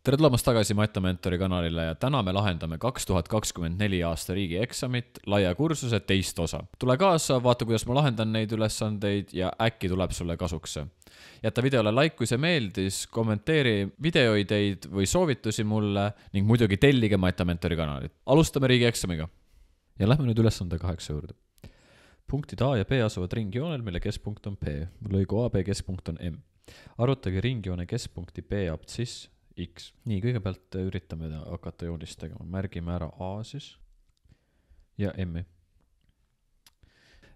Tere tulemast tagasi Matta Mentori kanalile ja täna me lahendame 2024 aasta riigieksamit laia kursuse teist osa. Tule kaasa, vaata kuidas ma lahendan neid ülesandeid ja äkki tuleb sulle kasuks. Jäta videole like, kui see meeldis, kommenteeri videoideid või soovitusi mulle ning muidugi tellige Matta Mentori kanalit. Alustame riigieksamiga. Ja lähme nüüd ülesande 8 juurde. Punktid A ja B asuvad ringjoonel, mille keskpunkt on P. Lõigu AB keskpunkt on M. Arvutage ringjoone keskpunkti B abtsiss X. Nii, kõigepealt üritame hakata joonist tegema. Märgime ära A siis ja M-i.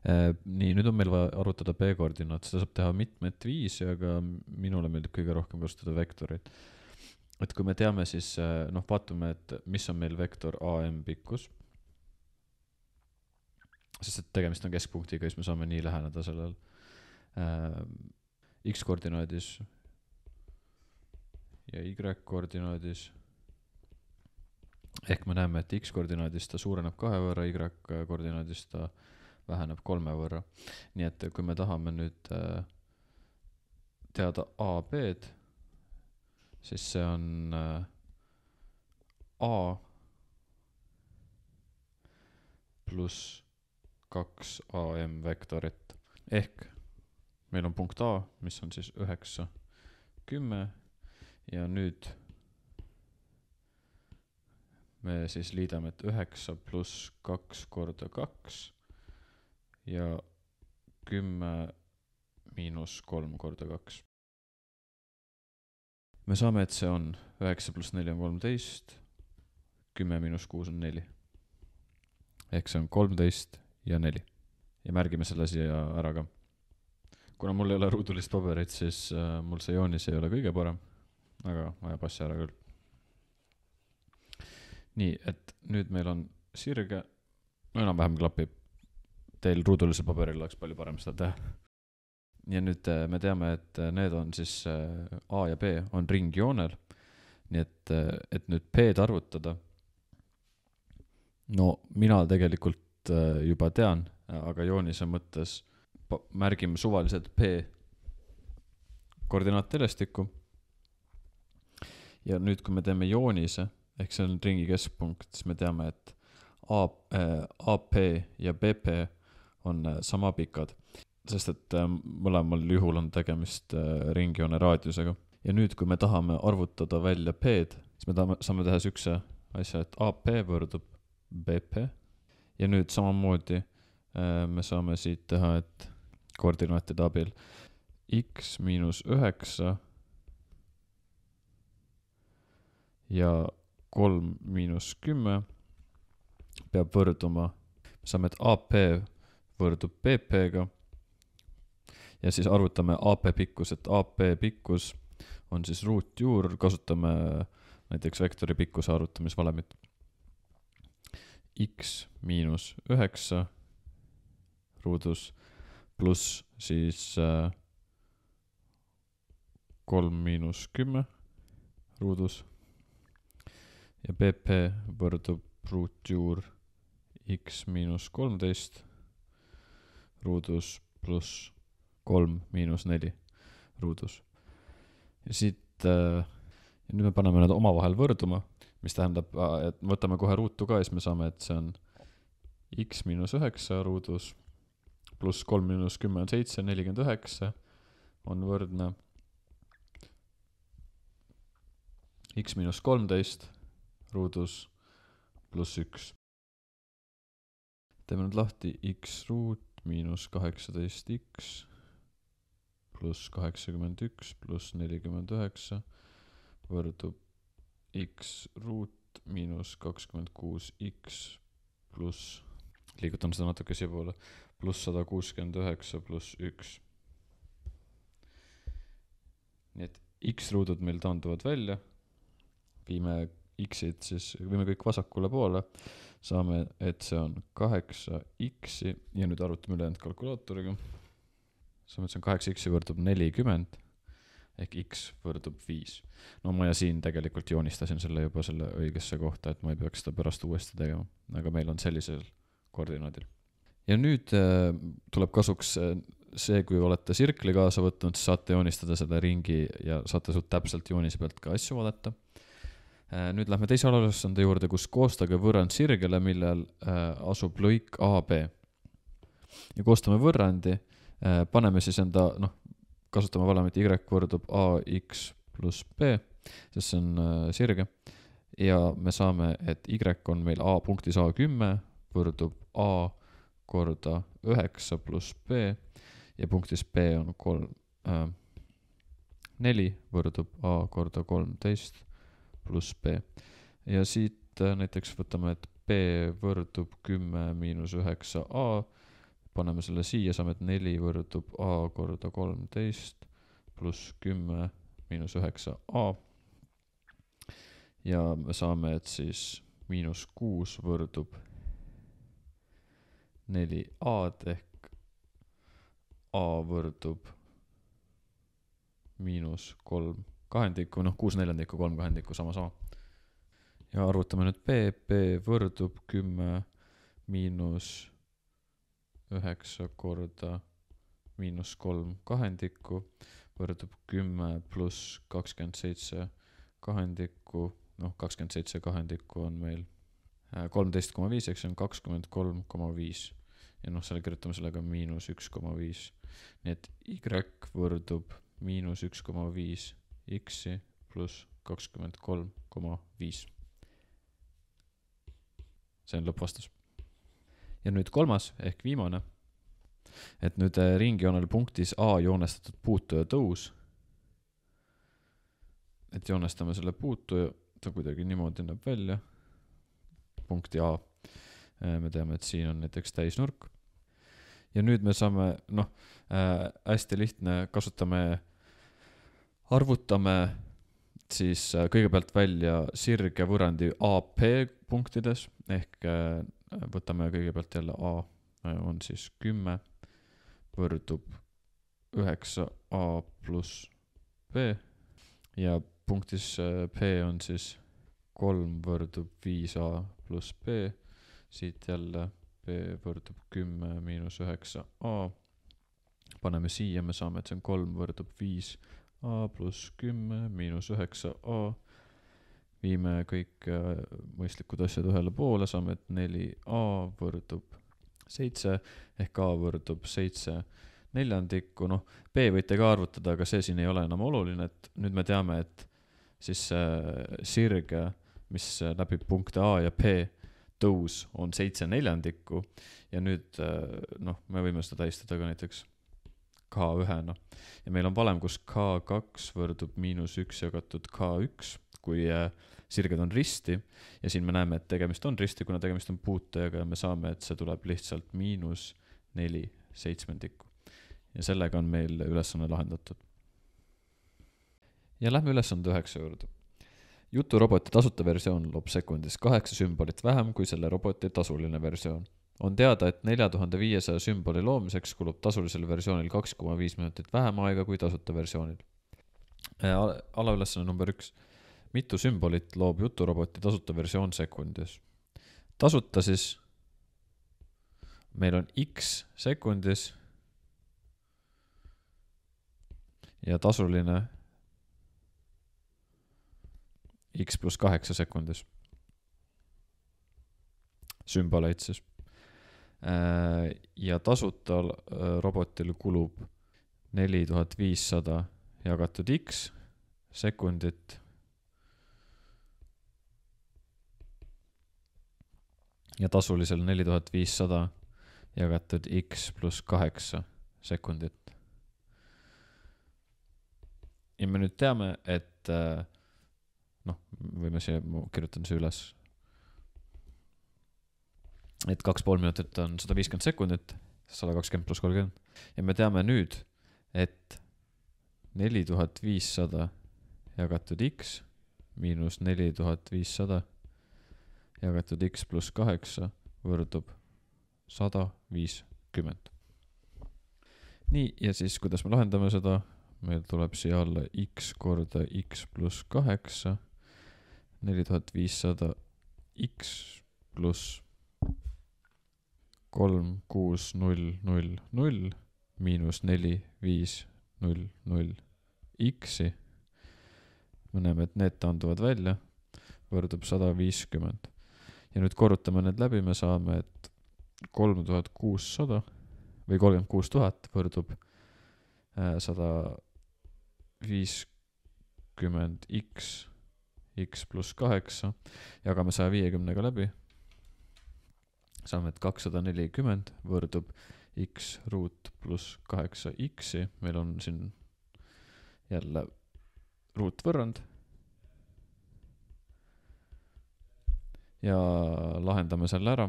Nii, nüüd on meil vaja arvutada B-koordinaat. Seda saab teha mitmed viisi, aga minule meeldib kõige rohkem kasutada vektoreid. Et kui me teame, siis vaatame, et mis on meil vektor AM pikkus. Sest et tegemist on keskpunktiga, siis me saame nii läheneda sellel X-koordinaadis ja Y-koordinaadis. Ehk me näeme, et X-koordinaadis ta suureneb 2 võrra, Y-koordinaadis ta väheneb 3 võrra. Nii et kui me tahame nüüd teada AB-d, siis see on A pluss 2 AM vektorit. Ehk meil on punkt A, mis on siis 9, 10 ja nüüd me siis liidame, et 9 pluss 2 korda 2 ja 10 miinus 3 korda 2. Me saame, et see on 9 pluss 4 on 13, 10 miinus 6 on 4. Ehk see on 13 ja 4. Ja märgime selle siia ära ka. Kuna mul ei ole ruudulist paberit, siis mul see joonis ei ole kõige parem, aga vaja passi ära küll. Nii, et nüüd meil on sirge, enam-vähem klapib. Teil ruudulisel paberil oleks palju parem seda teha. Ja nüüd me teame, et need on siis A ja B on ringjoonel, nii et nüüd P-d arvutada. No mina tegelikult juba tean, aga joonise mõttes märgime suvaliselt P koordinaattelestikku. Ja nüüd, kui me teeme joonise, ehk see on ringi keskpunkt, siis me teame, et AP ja BP on sama pikad, sest et mõlemal juhul on tegemist ringjoone raadiusega. Ja nüüd, kui me tahame arvutada välja P-d, siis me saame teha sükse asja, et AP võrdub BP. Ja nüüd samamoodi me saame siit teha, et koordinaatide abil X miinus 9 ja 3 miinus 10 peab võrduma. Me saame, et AP võrdub BP-ga ja siis arvutame AP pikkus, et AP pikkus on siis ruutjuur, kasutame näiteks vektori pikkuse arvutamisvalemit. X miinus 9 ruudus pluss siis 3 miinus 10 ruudus ja BP võrdub ruutjuur X miinus 13 ruudus pluss 3 miinus 4 ruudus. Ja siit nüüd me paneme nad omavahel võrduma, mis tähendab, et võtame kohe ruutu ka ja siis me saame, et see on X miinus 9 ruudus pluss 3 miinus 10 on 7, 49 on võrdne X miinus 13 ruudus pluss 1. Teeme nüüd lahti X ruut miinus 18X pluss 81 pluss 49 võrdub X ruut miinus 26X pluss, liigutan seda natuke siia poole, pluss 169 pluss 1. Nii et X ruudud meil taanduvad välja, viime X-id siis, viime kõik vasakule poole, saame, et see on 8X ja nüüd arvutame ülejäänud kalkulaatoriga. Saame, et see on 8X võrdub 40 ehk X võrdub 5. No ma ja siin tegelikult joonistasin selle juba selle õigesse kohta, et ma ei peaks seda pärast uuesti tegema, aga meil on sellisel koordinaadil. Ja nüüd tuleb kasuks see, kui olete sirkli kaasa võtnud, saate joonistada selle ringi ja saate suht täpselt joonise pealt ka asju vaadata. Nüüd lähme teise alaülesande juurde, kus koostage võrrand sirgele, millel asub lõik AB. Ja koostame võrrandi, paneme siis enda, kasutame valemit y võrdub ax pluss b, sest see on sirge. Ja me saame, et y on meil a punktis A10 võrdub a korda 9 pluss b ja punktis b on 4 võrdub a korda 13 pluss b. Ja siit näiteks võtame, et b võrdub 10 miinus 9a, paneme selle siia, saame, et 4 võrdub a korda 13 pluss 10 miinus 9a. Ja me saame, et siis miinus 6 võrdub 4a ehk a võrdub miinus 3 kahendikku, 6 neljandikku, 3 kahendikku, sama. Ja arvutame nüüd b võrdub 10 miinus 9 korda miinus 3 kahendikku, võrdub 10 pluss 27 kahendikku, 27 kahendikku on meil 13,5, eks see on 23,5 ja selle kirjutame sellega miinus 1,5. Nii et y võrdub miinus 1,5 x pluss 23,5. See on lõppvastus. Ja nüüd kolmas ehk viimane, et nüüd ringjoonel punktis A joonestatud puutuja tõus, et joonestame selle puutuja, ta kuidagi niimoodi näeb välja, punkti A, me teame, et siin on näiteks täisnurk. Ja nüüd me saame, hästi lihtne, arvutame siis kõigepealt välja sirge võrrandi AP punktides, ehk võtame kõigepealt jälle A on siis 10 võrdub 9a pluss b ja punktis P on siis 3 võrdub 5a pluss b, siit jälle b võrdub 10 miinus 9a, paneme siia, me saame, et see on 3 võrdub 5a pluss 10 miinus 9a, viime kõik mõistlikud asjad ühele poole, saame, et 4a võrdub 7 ehk a võrdub 7 neljandikku, b võite ka arvutada, aga see siin ei ole enam oluline, et nüüd me teame, et siis sirge, mis läbib punkte A ja P tõus on 7 neljandikku ja nüüd me võime seda tähistada ka näiteks K1-na ja meil on valem, kus K2 võrdub miinus 1 jagatud K1, kui sirged on risti ja siin me näeme, et tegemist on risti, kuna tegemist on puutajaga ja me saame, et see tuleb lihtsalt miinus 4 seitsmendikku ja sellega on meil ülesanne lahendatud. Ja lähme ülesande 9 juurde. Juturoboti tasuta versioon loob sekundis 8 sümbolit vähem kui selle roboti tasuline versioon. On teada, et 4500 sümboli loomiseks kulub tasulisel versioonil 2,5 minutit vähem aega kui tasuta versioonil. Alaülesanne number 1. Mitu sümbolit loob juturoboti tasuta versioon sekundis? Tasuta siis meil on x sekundis ja tasuline x pluss 8 sekundis. Sümboleid siis. Ja tasuta robotil kulub 4500 jagatud x sekundit ja tasulisel 4500 jagatud x pluss 8 sekundit. Ja me nüüd teame, et võime siia, ma kirjutan see üles, et 2,5 minutit on 150 sekundit, 120 pluss 30. Ja me teame nüüd, et 4500 jagatud x miinus 4500 jagatud x pluss 8 võrdub 150. Nii, ja siis kuidas me lahendame seda? Meil tuleb siia alla x korda x pluss 8, 4500 x pluss 3, 6, 0, 0, 0 miinus 4, 5, 0, 0 x-i. Me näeme, et need taanduvad välja. võrdub 150. Ja nüüd korrutame need läbi, me saame, et 3600 või 36 000 võrdub 150 x pluss 8, jagame 150 läbi, saame, et 240 võrdub x ruut pluss 8 x-i, meil on siin jälle ruutvõrrand ja lahendame selle ära.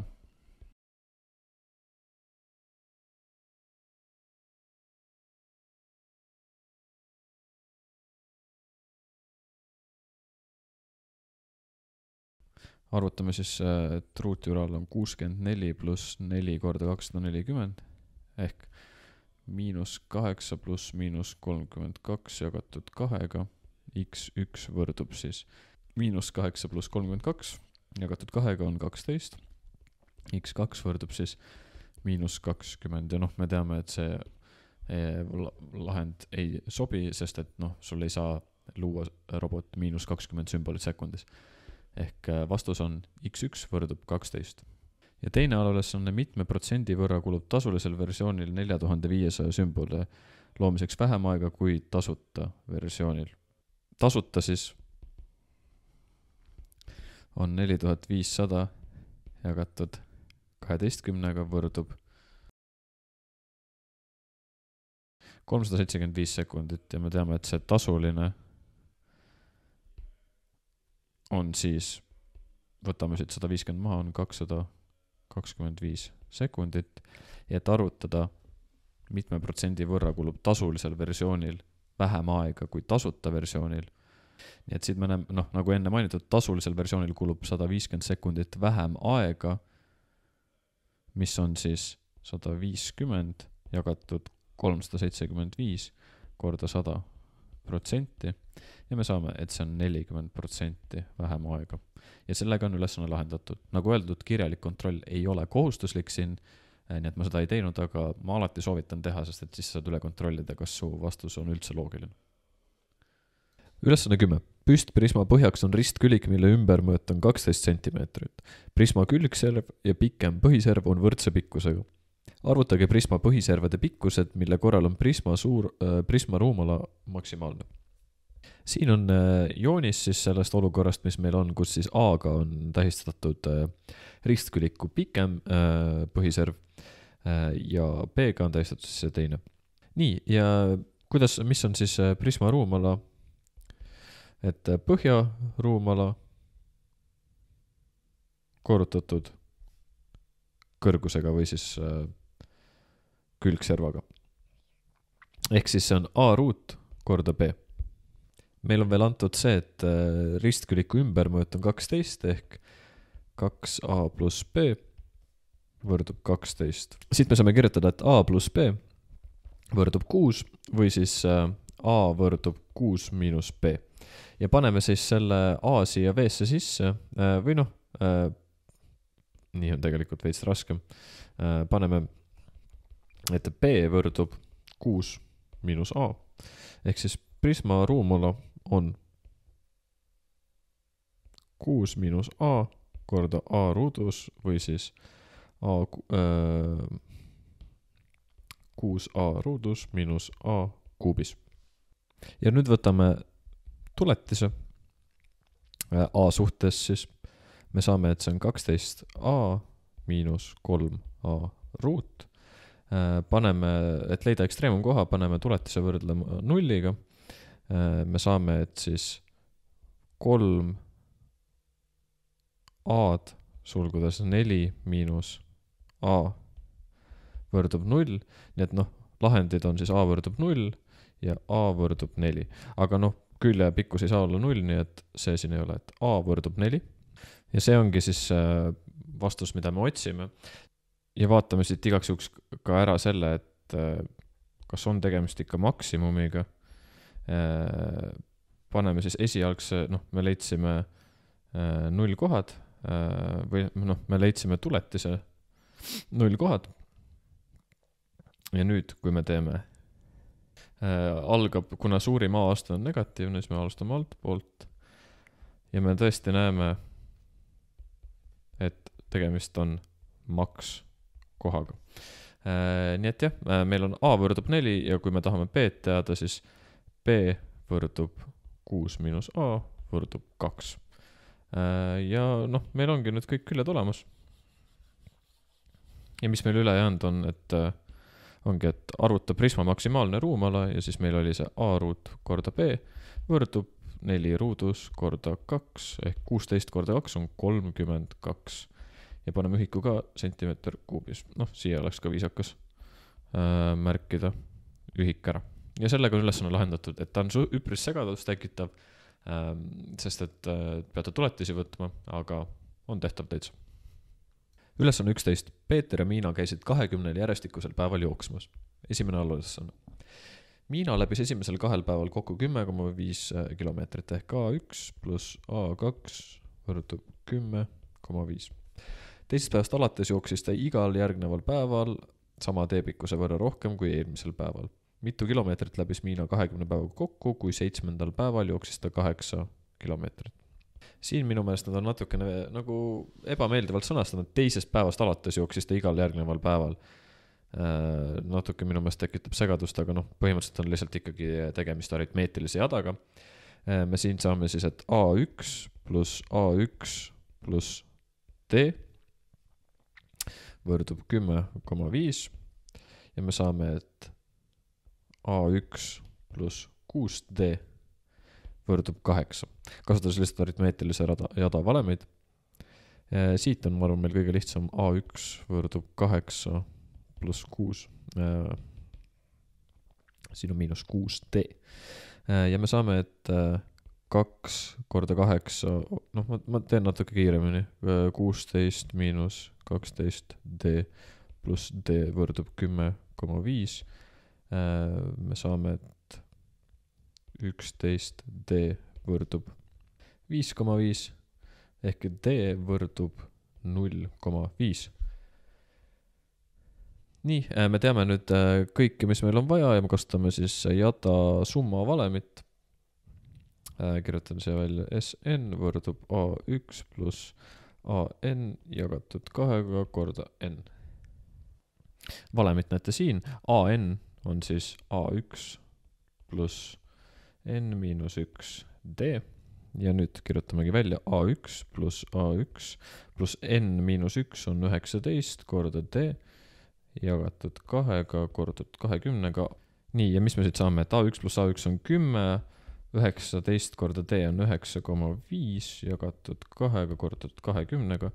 Arvutame siis, et ruutjural on 64 pluss 4 korda 240 ehk -8 pluss -32 jagatud 2-ga. x1 võrdub siis -8 pluss 32 jagatud 2-ga on 12. x2 võrdub siis -20 ja noh, me teame, et see lahend ei sobi, sest et noh, sul ei saa luua robot -20 sümbolit sekundis. Ehk vastus on x1 võrdub 12. Ja teine alaülesanne, mitme protsendi võrra kulub tasulisel versioonil 4500 sümboli loomiseks vähem aega kui tasuta versioonil. Tasuta siis on 4500 jagatud 12-ga võrdub 375 sekundit ja me teame, et see tasuline on siis, võtame siit 150 maha, on 225 sekundit ja et arvutada, mitme protsendi võrra kulub tasulisel versioonil vähem aega kui tasuta versioonil. Nii et siit me näeme, noh, nagu enne mainitud, tasulisel versioonil kulub 150 sekundit vähem aega, mis on siis 150 jagatud 375 korda 100% ja me saame, et see on 40% vähem aega. Ja sellega on ülesanne lahendatud. Nagu öeldud, kirjalik kontroll ei ole kohustuslik siin, nii et ma seda ei teinud, aga ma alati soovitan teha, sest et siis saad üle kontrollida, kas su vastus on üldse loogiline. Ülesanne 10. Püstprisma põhjaks on ristkülik, mille ümbermõõt on 12 cm. Prisma külgserv ja pikem põhiserv on võrdse pikkusega. Arvutage prisma põhiservade pikkused, mille korral on prisma ruumala maksimaalne. Siin on joonis siis sellest olukorrast, mis meil on, kus siis A-ga on tähistatud ristküliku pikem põhiserv ja B-ga on tähistatud siis see teine. Nii, ja mis on siis prisma ruumala? Et põhja ruumala korrutatud kõrgusega või siis külgservaga. Ehk siis see on A ruut korda B. Meil on veel antud see, et ristküliku ümbermõõt on 12 ehk 2A pluss B võrdub 12. Siit me saame kirjutada, et A pluss B võrdub 6 või siis A võrdub 6 miinus B. Ja paneme siis selle A siia V-sse sisse või noh, nii on tegelikult veits raskem. Paneme, et B võrdub 6 miinus A. Ehk siis prisma ruumala on 6 miinus A korda A ruudus või siis 6A ruudus miinus A kuubis. Ja nüüd võtame tuletise A suhtes siis. Me saame, et see on 12A miinus 3A ruut. Paneme, et leida ekstreemumkoha, paneme tuletise võrdlema nulliga. Me saame, et siis 3A-d sulgudes 4 miinus A võrdub 0. Nii et noh, lahendid on siis A võrdub 0 ja A võrdub 4. Aga noh, külje pikkus ei saa olla 0, nii et see siin ei ole, et A võrdub 4. Ja see ongi siis vastus, mida me otsime. Ja vaatame siit igaks juhuks ka ära selle, et kas on tegemist ikka maksimumiga. Paneme siis esialgse, noh, me leidsime 0 kohad või noh, me leidsime tuletise 0 kohad. Ja nüüd, kui me teeme, algab, kuna suurim A-aste on negatiivne, siis me alustame altpoolt ja me tõesti näeme, et tegemist on max kohaga. Nii et jah, meil on A võrdub 4 ja kui me tahame B teada, siis B võrdub 6 miinus A võrdub 2. Ja noh, meil ongi nüüd kõik küljed olemas. Ja mis meil üle jäänud on, et ongi, et arvuta prisma maksimaalne ruumala ja siis meil oli see A ruut korda B võrdub 4 ruudus korda 2 ehk 16 korda 2 on 32 ja paneme ühiku ka sentimeeter kuubis. Noh, siia oleks ka viisakas märkida ühik ära. Ja sellega on ülesanne lahendatud, et ta on üpris segadust tekitav, sest et peate tuletisi võtma, aga on tehtav täitsa. Ülesanne 11. Peeter ja Miina käisid 20 järjestikusel päeval jooksmas. Esimene allülesanne. Miina läbis esimesel 2 päeval kokku 10,5 kilomeetrit ehk A1 pluss A2 võrdub 10,5. Teisest päevast alates jooksis ta igal järgneval päeval sama teepikkuse võrra rohkem kui eelmisel päeval. Mitu kilomeetrit läbis Miina 20 päevaga kokku, kui 7. päeval jooksis ta 8 kilomeetrit. Siin minu meelest nad on natukene nagu ebameeldivalt sõnastanud, teisest päevast alates jooksis ta igal järgneval päeval. Natuke minu meelest tekitab segadust, aga noh, põhimõtteliselt on lihtsalt ikkagi tegemist aritmeetilise jadaga. Me siin saame siis, et A1 pluss A1 pluss D võrdub 10,5 ja me saame, et A1 pluss 6D võrdub 8. Kasutades lihtsalt aritmeetilise jada valemeid. Siit on, ma arvan, meil kõige lihtsam A1 võrdub 8 pluss 6. Siin on miinus 6D. Ja me saame, et 2 korda 8, noh, ma teen natuke kiiremini, 16 miinus 12D pluss D võrdub 10,5. Me saame, et 11D võrdub 5,5 ehk D võrdub 0,5. Nii, me teame nüüd kõike, mis meil on vaja ja me kasutame siis jada summa valemit. Kirjutan siia välja SN võrdub A1 pluss AN jagatud 2 korda N. Valemit näete siin. AN on siis A1 pluss N miinus 1D ja nüüd kirjutamegi välja A1 pluss A1 pluss N miinus 1 on 19 korda D jagatud 2 kordatud 20. Nii, ja mis me siit saame, et A1 pluss A1 on 10, 19 korda D on 9,5 jagatud 2 kordatud 20.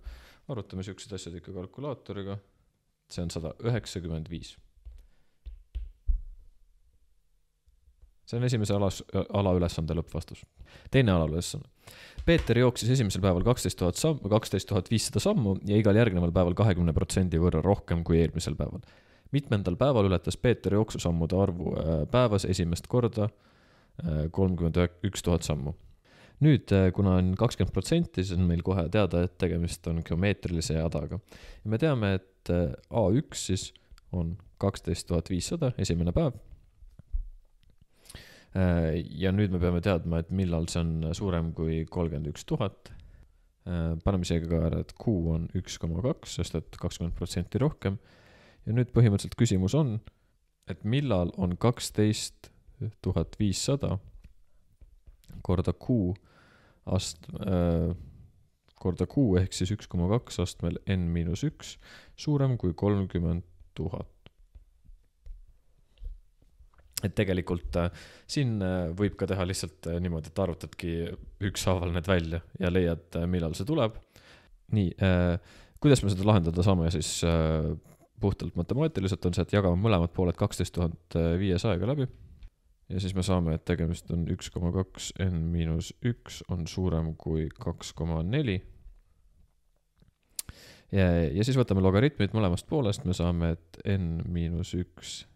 Arvutame siuksed asjad ikka kalkulaatoriga. See on 195. See on esimese alaülesande lõppvastus. Teine alaülesanne. Peeter jooksis esimesel päeval 12,500 sammu ja igal järgneval päeval 20% võrra rohkem kui eelmisel päeval. Mitmendal päeval ületas Peeter jooksusammude arvu päevas esimest korda 31 000 sammu. Nüüd, kuna on 20%, siis on meil kohe teada, et tegemist on geomeetrilise jadaga. Ja me teame, et A1 siis on 12 500 esimene päev. Ja nüüd me peame teadma, et millal see on suurem kui 31 000. Paneme siia ka ära, et Q on 1,2, sest et 20% rohkem. Ja nüüd põhimõtteliselt küsimus on, et millal on 12 500 korda Q korda Q ehk siis 1,2 astmel N-1 suurem kui 30 000. Et tegelikult siin võib ka teha lihtsalt niimoodi, et arvutadki ükshaaval need välja ja leiad, millal see tuleb. Nii, kuidas me seda lahendada saame siis puhtalt matemaatiliselt on see, et jagame mõlemad pooled 12 500 läbi. Ja siis me saame, et tegemist on 1,2 N-1 on suurem kui 2,4. Ja siis võtame logaritmid mõlemast poolest, me saame, et N-1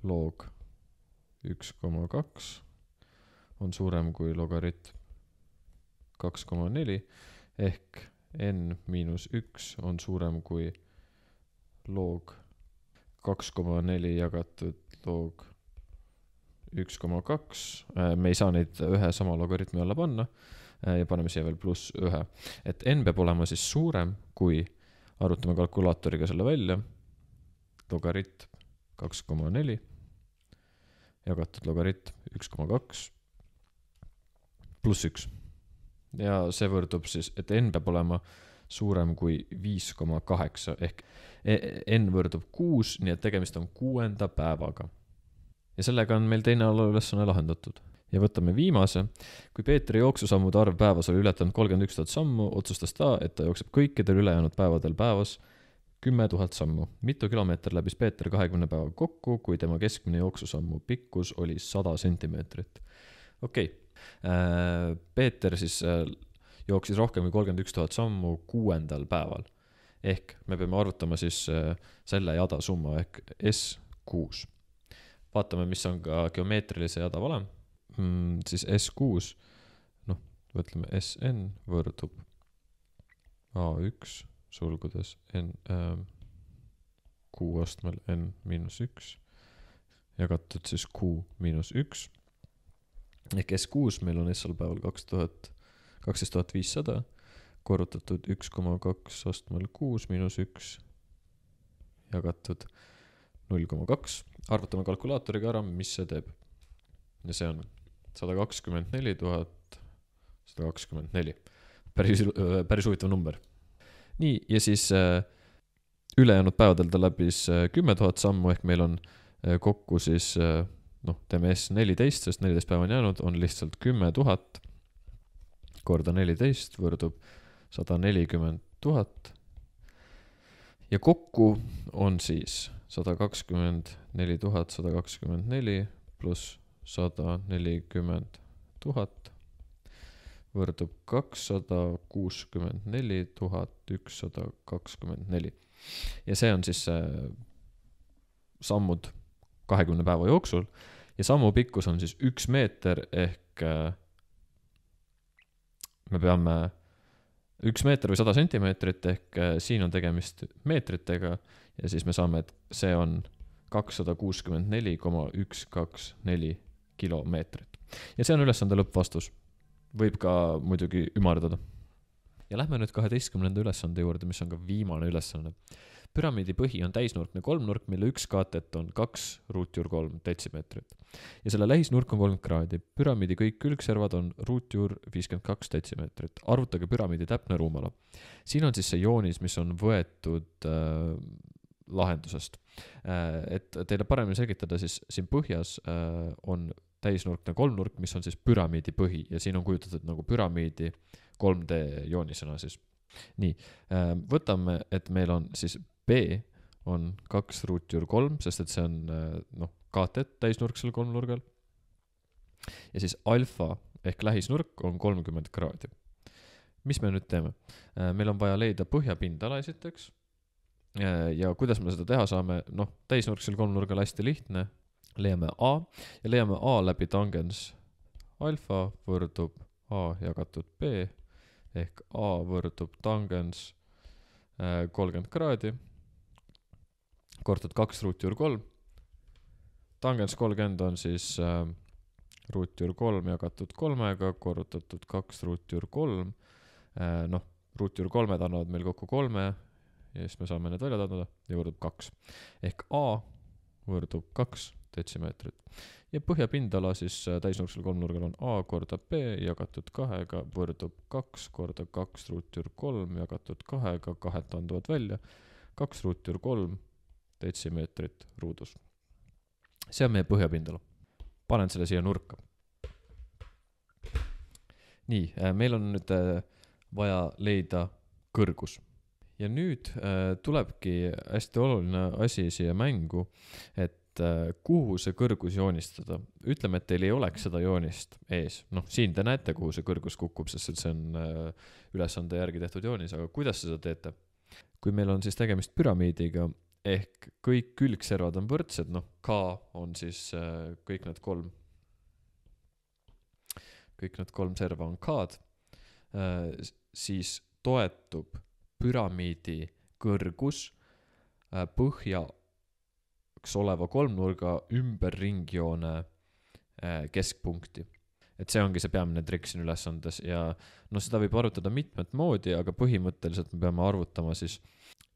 log 1,2 on suurem kui logaritm 2,4 ehk N-1 on suurem kui log 2,4 jagatud log 1,2, me ei saa neid ühe sama logaritmi alla panna ja paneme siia veel +1. Et n peab olema siis suurem, kui arvutame kalkulaatoriga selle välja, logarit 2,4 jagatud logarit 1,2 +1. Ja see võrdub siis, et n peab olema suurem kui 5,8 ehk n võrdub 6, nii et tegemist on 6. päevaga. Ja sellega on meil teine ülesanne lahendatud. Ja võtame viimase. Kui Peetri jooksusammude arv päevas oli ületanud 31 000 sammu, otsustas ta, et ta jookseb kõikidel ülejäänud päevadel päevas 10 000 sammu. Mitu kilomeeter läbis Peeter 20 päeva kokku, kui tema keskmine jooksusammu pikkus oli 100 sentimeetrit. Okei. Peeter siis jooksis rohkem kui 31 000 sammu 6. päeval. Ehk me peame arvutama siis selle jada summa ehk S6. Vaatame, mis on ka geomeetrilise jada valem. Siis S6, võtleme SN võrdub A1 sulgudes Q astmel N-1 jagatud siis Q-1. Ehk S6 meil on S-al päeval 12 500 korrutatud 1,2 astmel 6-1 jagatud 0,2. Arvutame kalkulaatoriga ära, mis see teeb. Ja see on 124 124. Päris huvitav number. Nii, ja siis ülejäänud päevadel ta läbis 10 000 sammu, ehk meil on kokku siis, teeme S14, sest 14 päeva on jäänud, on lihtsalt 10 000 korda 14 võrdub 140 000. Ja kokku on siis 124 124 pluss 140 000 võrdub 264 124. Ja see on siis sammud 20 päeva jooksul ja sammu pikkus on siis 1 meeter ehk me peame 1 meeter või 100 sentimeetrit ehk siin on tegemist meetritega ja siis me saame, et see on 264,124 kilomeetrit. Ja see on ülesande lõppvastus. Võib ka muidugi ümardada. Ja lähme nüüd 12. ülesande juurde, mis on ka viimane ülesanne. Püramiidi põhi on täisnurkne kolmnurk, mille üks kaatet on 2√3 detsimeetrit. Ja selle lähisnurk on 30 kraadi. Püramiidi kõik külgservad on √52 detsimeetrit. Arvutage püramiidi täpne ruumala. Siin on siis see joonis, mis on võetud lahendusest. Et teile paremini selgitada, siis siin põhjas on täisnurkne kolmnurk, mis on siis püramiidi põhi ja siin on kujutatud nagu püramiidi 3D joonisena siis. Nii, võtame, et meil on siis B on 2√3, sest et see on kaatet täisnurksel kolmnurgal. Ja siis alfa ehk lähisnurk on 30 kraadi. Mis me nüüd teeme? Meil on vaja leida põhjapindala esiteks. Ja kuidas me seda teha saame? Täisnurksel kolmnurgal hästi lihtne. Leiame A ja leiame A läbi tangens alfa võrdub A jagatud B ehk A võrdub tangens 30 kraadi kordatud 2√3. Tangens 30 on siis √3 jagatud 3-ga korrutatud 2√3. √3 annavad meil kokku 3 ja siis me saame need välja taandada ja võrdub 2. Ehk A võrdub 2 detsimeetrit. Ja põhjapindala siis täisnurksel kolmnurgal on A korda B jagatud 2-ga võrdub 2 korda 2√3 jagatud 2-ga, 2 taanduvad välja, 2√3 detsimeetrit ruudus. See on meie põhjapindala. Panen selle siia nurka. Nii, meil on nüüd vaja leida kõrgus. Ja nüüd tulebki hästi oluline asi siia mängu, et kuhu see kõrgus joonistada. Ütleme, et teil ei oleks seda joonist ees. Siin te näete, kuhu see kõrgus kukub, sest see on ülesande järgi tehtud joonis, aga kuidas seda teete? Kui meil on siis tegemist püramiidiga, ehk kõik külgservad on võrdsed, K on siis kõik need kolm serva on K-d, siis toetub püramiidi kõrgus põhjaks oleva kolmnurga ümber ringjoone keskpunkti. Et see ongi see peamine trikk siin ülesandes ja seda võib arvutada mitmet moodi, aga põhimõtteliselt me peame arvutama siis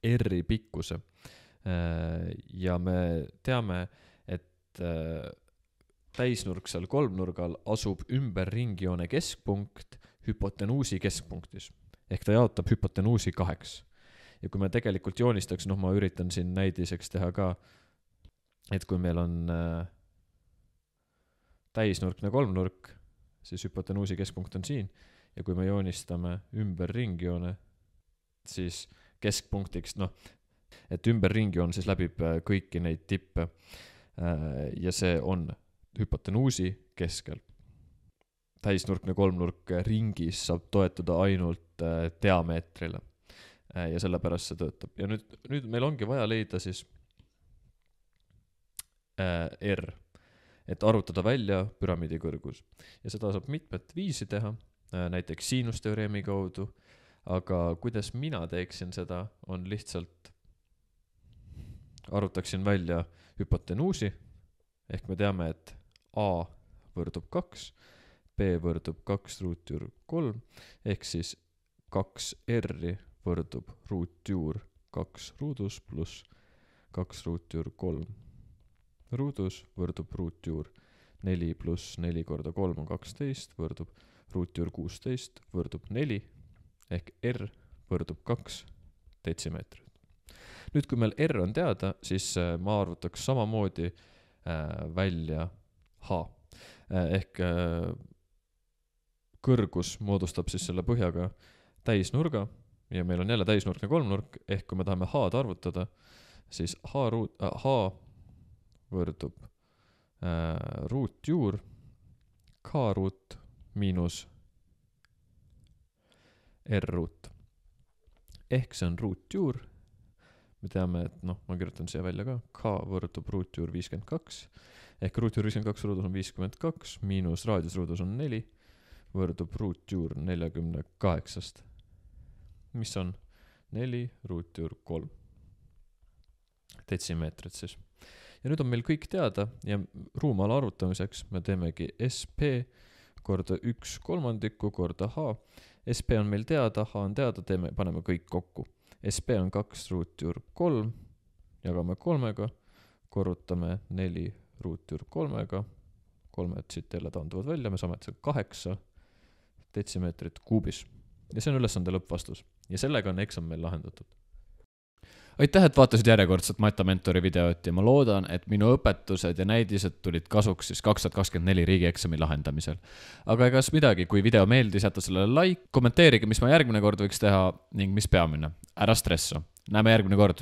R-i pikkuse. Ja me teame, et täisnurk seal kolmnurgal asub ümber ringijoone keskpunkt hüpotenuusi keskpunktis. Ehk ta jaotab hüpotenuusi 2. Ja kui me tegelikult joonistaks, ma üritan siin näidiseks teha ka, et kui meil on täisnurkne kolmnurk, siis hüpotenuusi keskpunkt on siin ja kui me joonistame ümber ringjoone, siis keskpunktiks, et ümber ringjoon siis läbib kõiki neid tippe ja see on hüpotenuusi keskel. Täisnurkne kolmnurk ringis saab toetuda ainult diameetrile ja sellepärast see töötab. Ja nüüd meil ongi vaja leida siis R, et arvutada välja püramiidi kõrgus. Ja seda saab mitmet viisi teha, näiteks siinusteoreemi kaudu, aga kuidas mina teeksin seda, on lihtsalt arvutaksin välja hüpotenuusi, ehk me teame, et A võrdub 2, B võrdub 2 ruutjuur 3, ehk siis 2R võrdub ruutjuur 2 ruudus pluss 2 ruutjuur 3 ruudus võrdub ruutjuur 4 pluss 4 korda 3 on 12 võrdub ruutjuur 16 võrdub 4 ehk R võrdub 2 detsimeetrit. Nüüd kui meil R on teada, siis ma arvutaks samamoodi välja H ehk kõrgus moodustab siis selle põhjaga täisnurga ja meil on jälle täisnurkne kolmnurk ehk kui me tahame H-d arvutada, siis H võrdub ruutjuur K ruut miinus R ruut. Ehk see on ruutjuur. Me teame, et ma kirjutan siia välja ka. K võrdub ruutjuur 52. Ehk ruutjuur 52 ruudus on 52 miinus raadiusruudus on 4 võrdub ruutjuur 48. Mis on 4 ruutjuur 3 detsimeetrit siis. Ja nüüd on meil kõik teada ja ruumala arvutamiseks me teemegi SP korda 1/3 korda H. SP on meil teada, H on teada, paneme kõik kokku. SP on 2 ruutjuur 3, jagame 3-ga, korrutame 4 ruutjuur 3-ga, 3 siit jälle taanduvad välja, me saame 8 detsimeetrit kuubis. Ja see on ülesande lõppvastus. Ja sellega on eksam meil lahendatud. Aitäh, et vaatasid järjekordset Mata Mentori videot ja ma loodan, et minu õpetused ja näidised tulid kasuks siis 2024 riigieksami lahendamisel. Aga egas midagi, kui video meeldis, jäta sellele like, kommenteerige, mis ma järgmine kord võiks teha ning mis peamine. Ära stressa. Näeme järgmine kord.